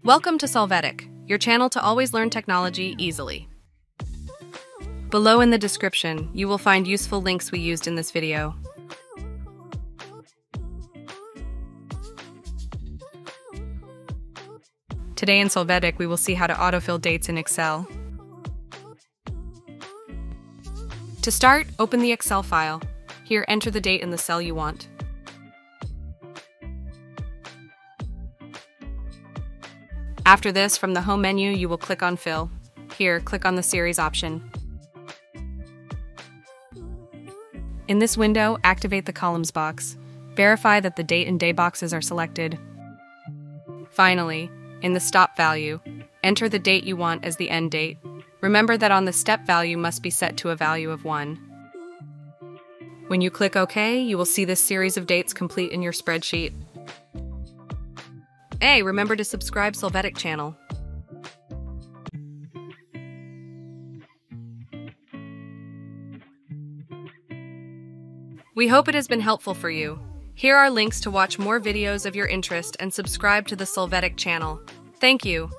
Welcome to Solvetic, your channel to always learn technology easily. Below in the description, you will find useful links we used in this video. Today in Solvetic, we will see how to autofill dates in Excel. To start, open the Excel file. Here, enter the date in the cell you want. After this, from the Home menu, you will click on Fill. Here, click on the Series option. In this window, activate the Columns box. Verify that the date and day boxes are selected. Finally, in the Stop value, enter the date you want as the end date. Remember that on the step value must be set to a value of 1. When you click OK, you will see this series of dates complete in your spreadsheet. Hey, remember to subscribe Solvetic channel. We hope it has been helpful for you. Here are links to watch more videos of your interest and subscribe to the Solvetic channel. Thank you.